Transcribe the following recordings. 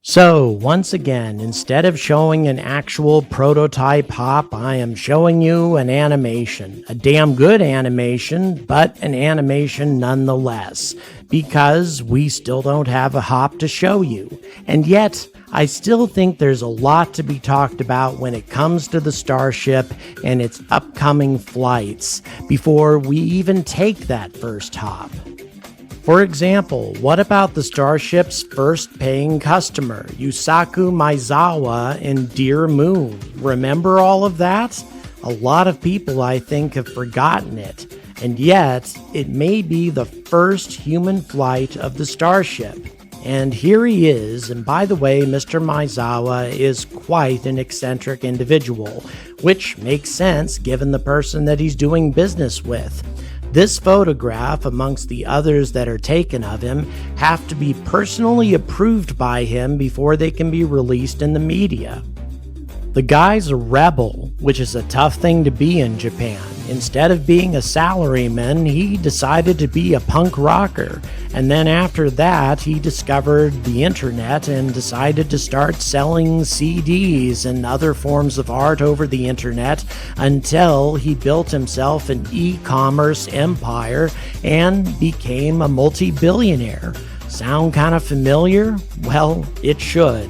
So, once again, instead of showing an actual prototype hop, I am showing you an animation. A damn good animation, but an animation nonetheless, because we still don't have a hop to show you. And yet, I still think there's a lot to be talked about when it comes to the Starship and its upcoming flights before we even take that first hop. For example, what about the Starship's first paying customer, Yusaku Maezawa in Dear Moon? Remember all of that? A lot of people, I think, have forgotten it, and yet it may be the first human flight of the Starship. And here he is, and by the way, Mr. Maezawa is quite an eccentric individual, which makes sense given the person that he's doing business with. This photograph, amongst the others that are taken of him, have to be personally approved by him before they can be released in the media. The guy's a rebel, which is a tough thing to be in Japan. Instead of being a salaryman, he decided to be a punk rocker. And then after that, he discovered the internet and decided to start selling CDs and other forms of art over the internet until he built himself an e-commerce empire and became a multi-billionaire. Sound kind of familiar? Well, it should.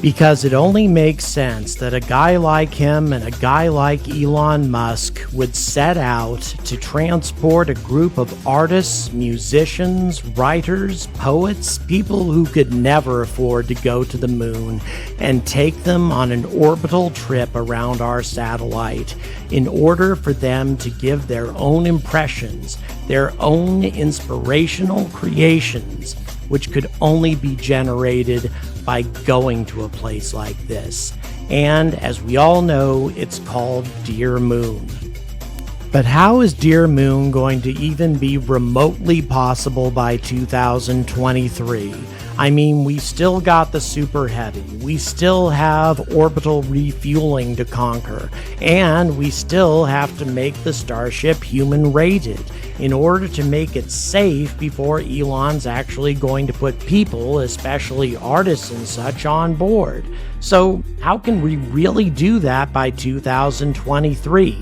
Because it only makes sense that a guy like him and a guy like Elon Musk would set out to transport a group of artists, musicians, writers, poets, people who could never afford to go to the moon, and take them on an orbital trip around our satellite in order for them to give their own impressions, their own inspirational creations, which could only be generated by going to a place like this. And as we all know, it's called Dear Moon. But how is Dear Moon going to even be remotely possible by 2023? I mean, we still got the Super Heavy, we still have orbital refueling to conquer, and we still have to make the Starship human-rated in order to make it safe before Elon's actually going to put people, especially artists and such, on board. So how can we really do that by 2023?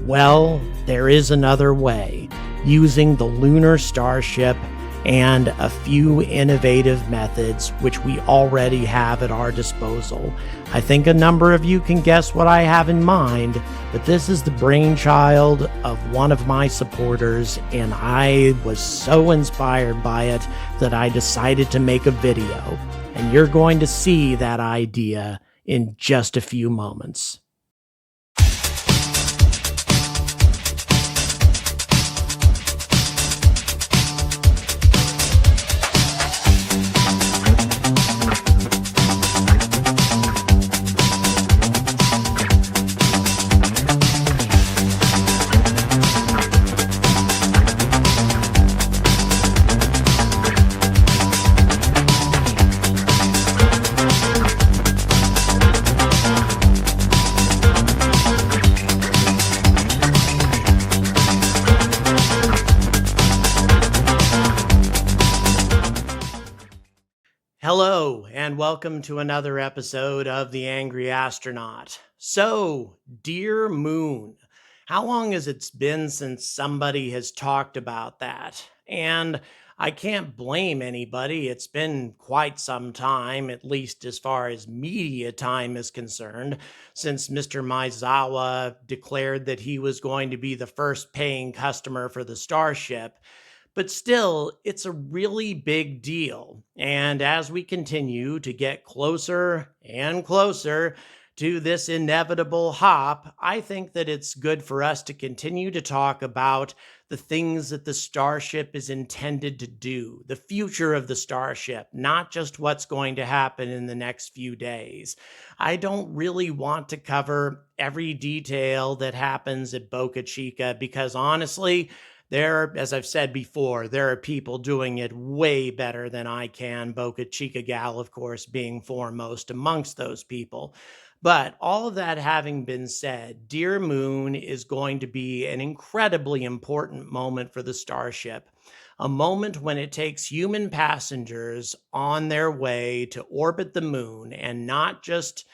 Well, there is another way, using the Lunar Starship and a few innovative methods which we already have at our disposal. I think a number of you can guess what I have in mind, but this is the brainchild of one of my supporters, and I was so inspired by it that I decided to make a video, and you're going to see that idea in just a few moments. Hello, and welcome to another episode of The Angry Astronaut. So, Dear Moon, how long has it been since somebody has talked about that? And I can't blame anybody. It's been quite some time, at least as far as media time is concerned, since Mr. Maezawa declared that he was going to be the first paying customer for the Starship. But still, it's a really big deal. And as we continue to get closer and closer to this inevitable hop, I think that it's good for us to continue to talk about the things that the Starship is intended to do, the future of the Starship, not just what's going to happen in the next few days. I don't really want to cover every detail that happens at Boca Chica because honestly, as I've said before, there are people doing it way better than I can. Boca Chica Gal, of course, being foremost amongst those people. But all of that having been said, Dear Moon is going to be an incredibly important moment for the Starship. a moment when it takes human passengers on their way to orbit the moon, and not just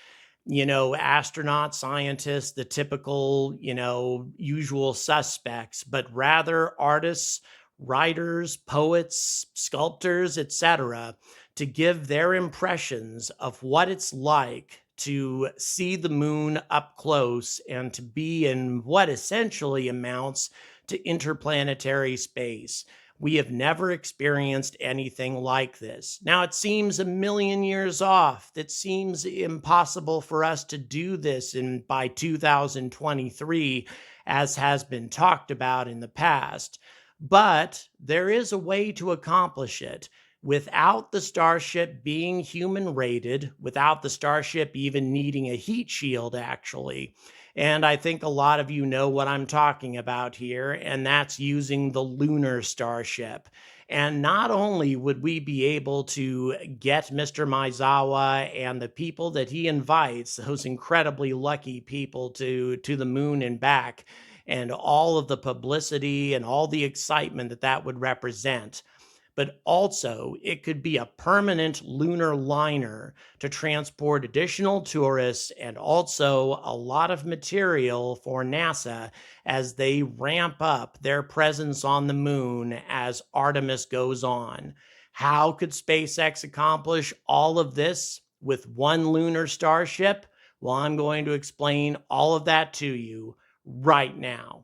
astronauts, scientists, the typical, usual suspects, but rather artists, writers, poets, sculptors, etc., to give their impressions of what it's like to see the moon up close and to be in what essentially amounts to interplanetary space. We have never experienced anything like this. Now, it seems a million years off. It seems impossible for us to do this by 2023, as has been talked about in the past. But there is a way to accomplish it without the Starship being human rated, without the Starship even needing a heat shield, actually. And I think a lot of you know what I'm talking about here, and that's using the Lunar Starship. And not only would we be able to get Mr. Maizawa and the people that he invites, those incredibly lucky people, to the moon and back, and all of the publicity and all the excitement that that would represent, but also it could be a permanent lunar liner to transport additional tourists and also a lot of material for NASA as they ramp up their presence on the moon as Artemis goes on. How could SpaceX accomplish all of this with one lunar starship? Well, I'm going to explain all of that to you right now.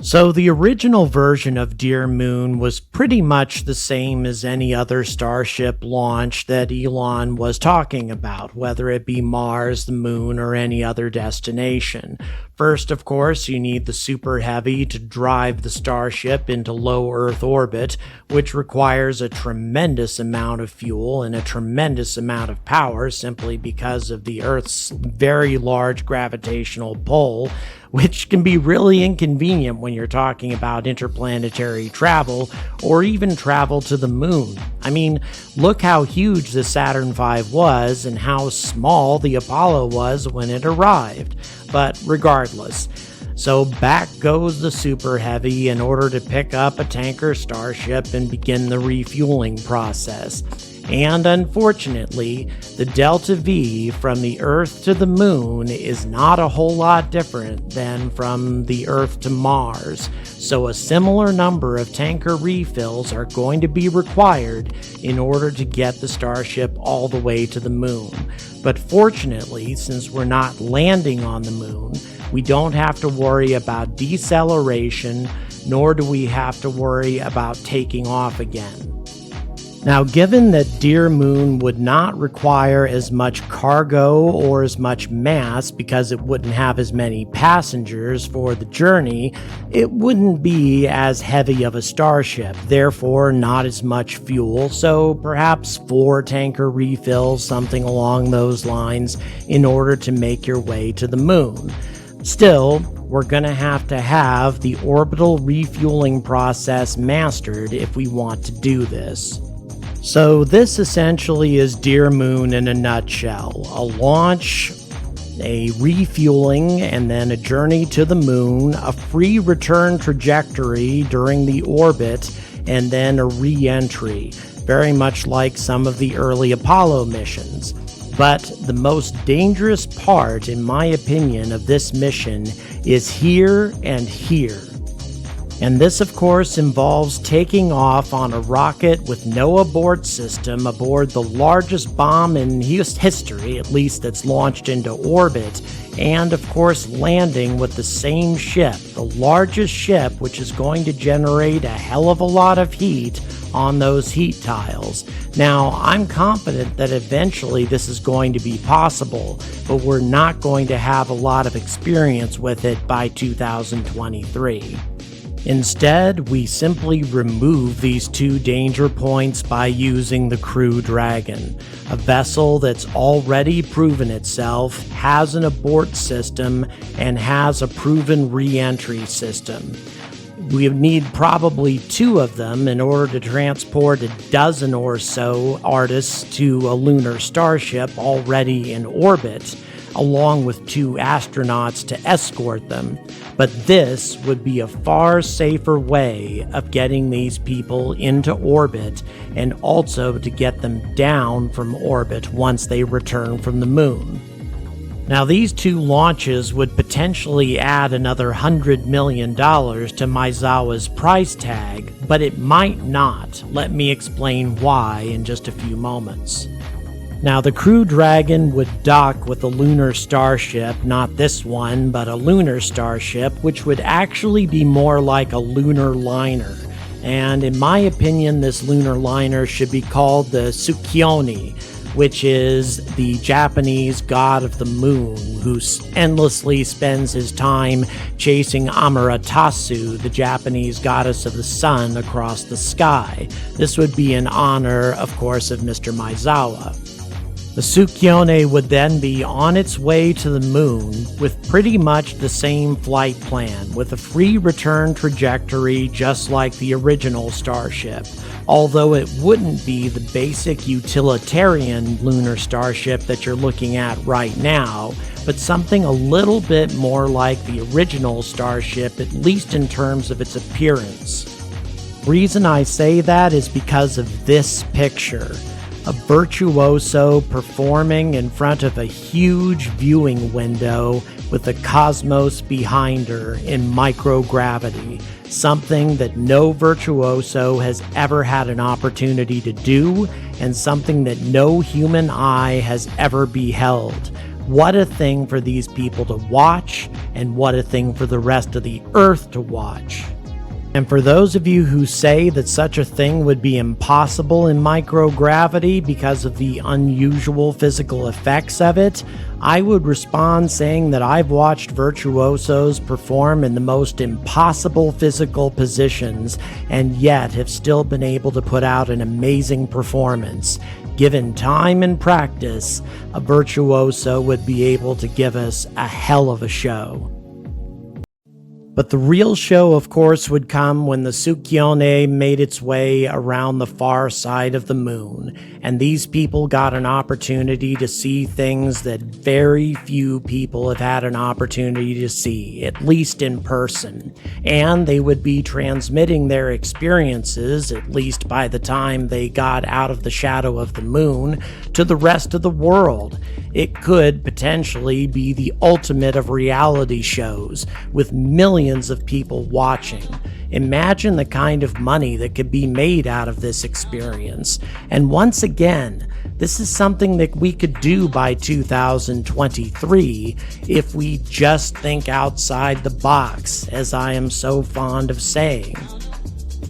So the original version of Dear Moon was pretty much the same as any other Starship launch that Elon was talking about, whether it be Mars, the moon, or any other destination. First, of course, you need the Super Heavy to drive the Starship into low Earth orbit, which requires a tremendous amount of fuel and a tremendous amount of power simply because of the Earth's very large gravitational pull, which can be really inconvenient when you're talking about interplanetary travel or even travel to the moon. I mean, look how huge the Saturn V was and how small the Apollo was when it arrived. But regardless, so back goes the Super Heavy in order to pick up a tanker Starship and begin the refueling process. And unfortunately, the Delta V from the Earth to the moon is not a whole lot different than from the Earth to Mars, so a similar number of tanker refills are going to be required in order to get the Starship all the way to the moon. But fortunately, since we're not landing on the moon, we don't have to worry about deceleration, nor do we have to worry about taking off again. Now, given that Dear Moon would not require as much cargo or as much mass because it wouldn't have as many passengers for the journey, it wouldn't be as heavy of a starship, therefore not as much fuel, so perhaps 4 tanker refills, something along those lines, in order to make your way to the moon. Still, we're going to have the orbital refueling process mastered if we want to do this. So this essentially is Dear Moon in a nutshell: a launch, a refueling, and then a journey to the moon, a free return trajectory during the orbit, and then a re-entry, very much like some of the early Apollo missions. But the most dangerous part, in my opinion, of this mission is here and here. And this, of course, involves taking off on a rocket with no abort system aboard the largest bomb in history, at least that's launched into orbit, and, of course, landing with the same ship, the largest ship, which is going to generate a hell of a lot of heat on those heat tiles. Now, I'm confident that eventually this is going to be possible, but we're not going to have a lot of experience with it by 2023. Instead, we simply remove these 2 danger points by using the Crew Dragon, a vessel that's already proven itself, has an abort system, and has a proven re-entry system. We need probably 2 of them in order to transport a dozen or so artists to a lunar starship already in orbit. along with 2 astronauts to escort them. But this would be a far safer way of getting these people into orbit and also to get them down from orbit once they return from the moon. Now, these 2 launches would potentially add another $100 million to Maezawa's price tag, but it might not. Let me explain why in just a few moments. Now, the Crew Dragon would dock with the Lunar Starship, not this one, but a Lunar Starship, which would actually be more like a lunar liner. And in my opinion, this lunar liner should be called the Tsukioni, which is the Japanese god of the moon, who endlessly spends his time chasing Amaterasu, the Japanese goddess of the sun, across the sky. This would be in honor, of course, of Mr. Maezawa. The Tsukione would then be on its way to the moon with pretty much the same flight plan, with a free return trajectory just like the original Starship, although it wouldn't be the basic utilitarian Lunar Starship that you're looking at right now, but something a little bit more like the original Starship, at least in terms of its appearance. The reason I say that is because of this picture. A virtuoso performing in front of a huge viewing window with the cosmos behind her in microgravity, something that no virtuoso has ever had an opportunity to do, and something that no human eye has ever beheld. What a thing for these people to watch, and what a thing for the rest of the Earth to watch. And for those of you who say that such a thing would be impossible in microgravity because of the unusual physical effects of it, I would respond saying that I've watched virtuosos perform in the most impossible physical positions and yet have still been able to put out an amazing performance. Given time and practice, a virtuoso would be able to give us a hell of a show. But the real show, of course, would come when the Tsukione made its way around the far side of the moon, and these people got an opportunity to see things that very few people have had an opportunity to see, at least in person. And they would be transmitting their experiences, at least by the time they got out of the shadow of the moon, to the rest of the world. It could potentially be the ultimate of reality shows, with millions of people watching. Imagine the kind of money that could be made out of this experience. And once again, this is something that we could do by 2023 if we just think outside the box, as I am so fond of saying.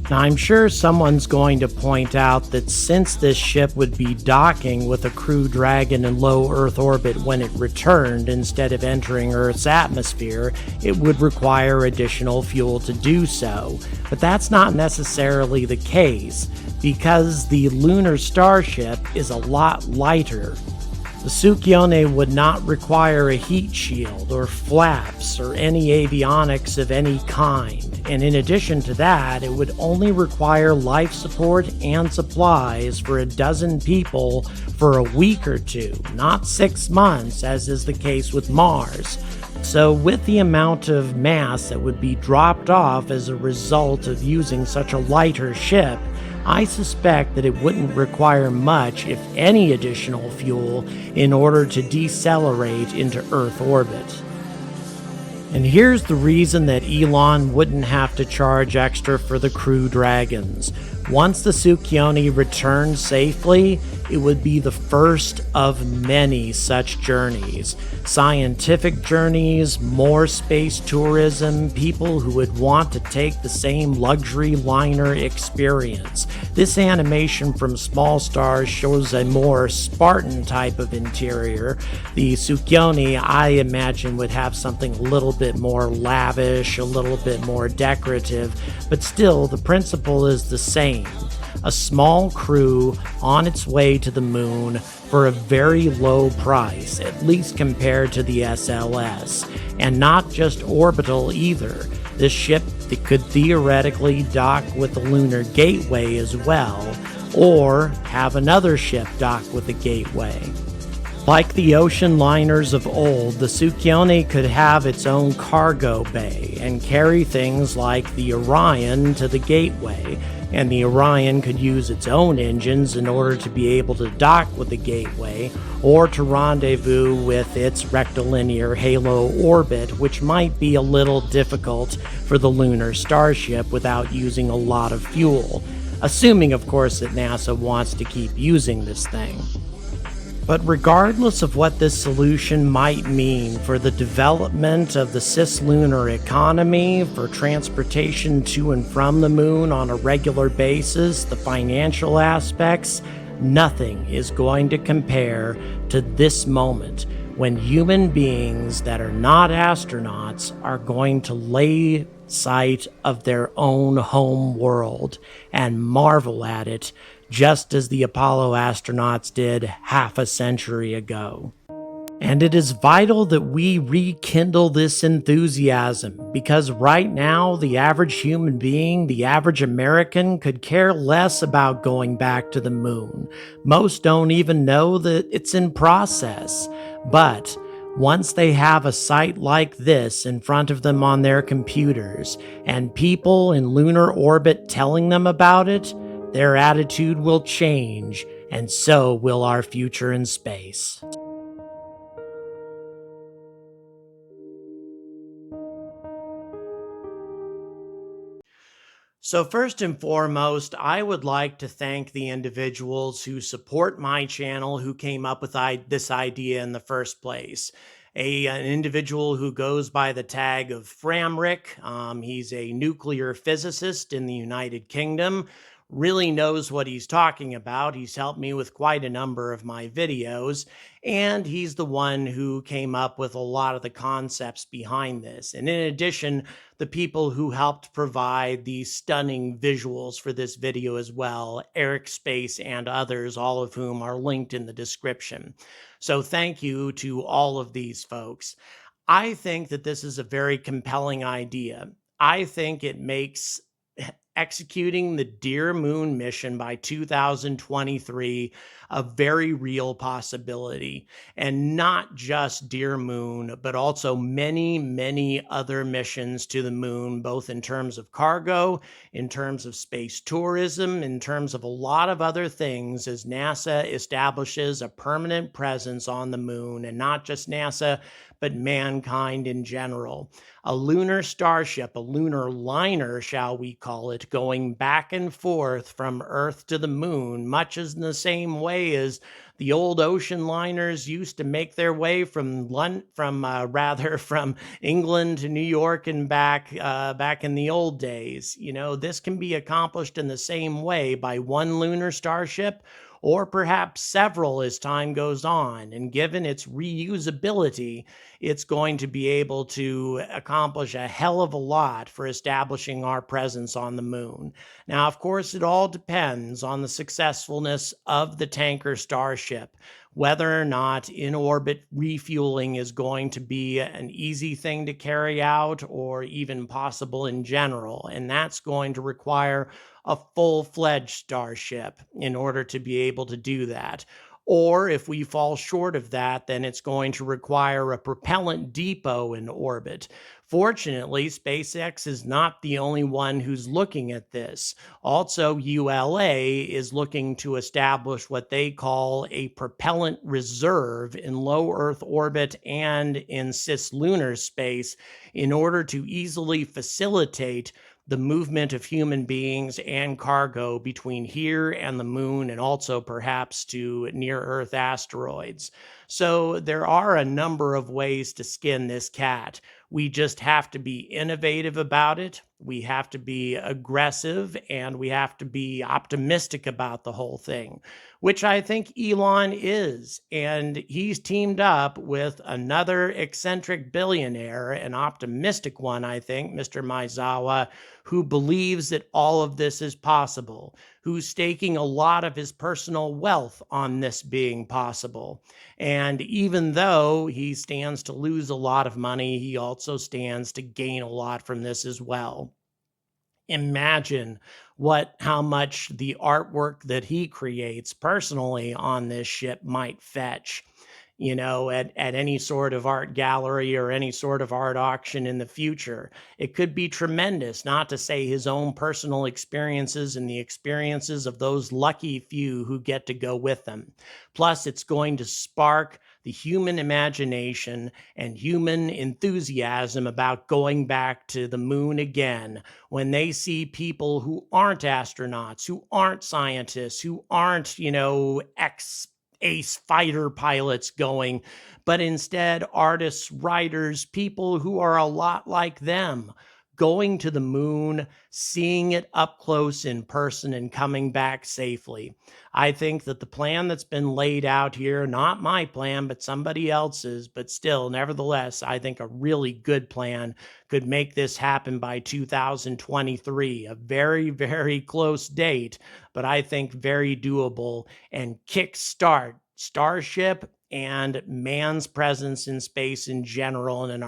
Now, I'm sure someone's going to point out that since this ship would be docking with a Crew Dragon in low Earth orbit when it returned instead of entering Earth's atmosphere, it would require additional fuel to do so. But that's not necessarily the case, because the Lunar Starship is a lot lighter. The Tsukione would not require a heat shield or flaps or any avionics of any kind, and in addition to that, it would only require life support and supplies for a dozen people for a week or two, not 6 months as is the case with Mars. So with the amount of mass that would be dropped off as a result of using such a lighter ship, I suspect that it wouldn't require much, if any, additional fuel in order to decelerate into Earth orbit. And here's the reason that Elon wouldn't have to charge extra for the Crew Dragons. Once the Tsukione returned safely, it would be the first of many such journeys. Scientific journeys, more space tourism, people who would want to take the same luxury liner experience. This animation from Small Stars shows a more Spartan type of interior. The Tsukione, I imagine, would have something a little bit more lavish, a little bit more decorative, but still the principle is the same. A small crew on its way to the moon for a very low price, at least compared to the SLS, and not just orbital either. This ship could theoretically dock with the Lunar Gateway as well, or have another ship dock with the Gateway. Like the ocean liners of old, the Tsukione could have its own cargo bay and carry things like the Orion to the gateway, and the Orion could use its own engines in order to be able to dock with the gateway or to rendezvous with its rectilinear halo orbit, which might be a little difficult for the Lunar Starship without using a lot of fuel, assuming, of course, that NASA wants to keep using this thing. But regardless of what this solution might mean for the development of the cislunar economy, for transportation to and from the moon on a regular basis, the financial aspects, nothing is going to compare to this moment when human beings that are not astronauts are going to lay sight of their own home world and marvel at it, just as the Apollo astronauts did half a century ago. And it is vital that we rekindle this enthusiasm, because right now, the average human being, the average American, could care less about going back to the moon. Most don't even know that it's in process. But once they have a site like this in front of them on their computers, and people in lunar orbit telling them about it, their attitude will change, and so will our future in space. So, first and foremost, I would like to thank the individuals who support my channel who came up with this idea in the first place. An individual who goes by the tag of Framrick, he's a nuclear physicist in the United Kingdom, really knows what he's talking about. He's helped me with quite a number of my videos, and he's the one who came up with a lot of the concepts behind this. And in addition, the people who helped provide the stunning visuals for this video as well, ErcXSpace and others, all of whom are linked in the description. So thank you to all of these folks. I think that this is a very compelling idea. I think it makes executing the Dear Moon mission by 2023 a very real possibility. And not just Dear Moon, but also many, many other missions to the moon, both in terms of cargo, in terms of space tourism, in terms of a lot of other things, as NASA establishes a permanent presence on the moon, and not just NASA, but mankind in general. A lunar starship, a lunar liner, shall we call it, going back and forth from Earth to the moon, much as in the same way as the old ocean liners used to make their way from England to New York and back in the old days. You know, this can be accomplished in the same way by one lunar starship, or perhaps several as time goes on. And given its reusability, it's going to be able to accomplish a hell of a lot for establishing our presence on the moon. Now, of course, it all depends on the successfulness of the tanker Starship, whether or not in-orbit refueling is going to be an easy thing to carry out or even possible in general. And that's going to require a full-fledged Starship in order to be able to do that. Or if we fall short of that, then it's going to require a propellant depot in orbit. Fortunately, SpaceX is not the only one who's looking at this. Also, ULA is looking to establish what they call a propellant reserve in low Earth orbit and in cislunar space in order to easily facilitate the movement of human beings and cargo between here and the moon, and also perhaps to near Earth asteroids. So there are a number of ways to skin this cat. We just have to be innovative about it. We have to be aggressive, and we have to be optimistic about the whole thing, which I think Elon is. And he's teamed up with another eccentric billionaire, an optimistic one, I think, Mr. Maizawa, who believes that all of this is possible, who's staking a lot of his personal wealth on this being possible. And even though he stands to lose a lot of money, he also stands to gain a lot from this as well. Imagine how much the artwork that he creates personally on this ship might fetch. at any sort of art gallery or any sort of art auction in the future. It could be tremendous, not to say his own personal experiences and the experiences of those lucky few who get to go with them. Plus, it's going to spark the human imagination and human enthusiasm about going back to the moon again when they see people who aren't astronauts, who aren't scientists, who aren't, ace fighter pilots going, but instead artists, writers, people who are a lot like them going to the moon, seeing it up close in person, and coming back safely. I think that the plan that's been laid out here, not my plan, but somebody else's, but still, nevertheless, I think a really good plan could make this happen by 2023, a very, very close date, but I think very doable, and kickstart Starship and man's presence in space in general and in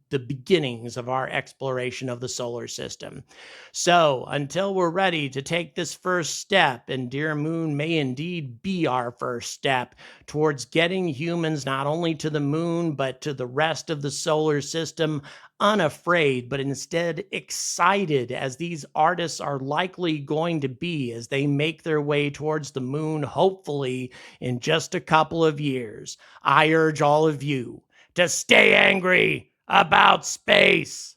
the beginnings of our exploration of the solar system. So, until we're ready to take this first step, and Dear Moon may indeed be our first step towards getting humans not only to the moon, but to the rest of the solar system, unafraid, but instead excited, as these artists are likely going to be as they make their way towards the moon, hopefully in just a couple of years. I urge all of you to stay angry about space.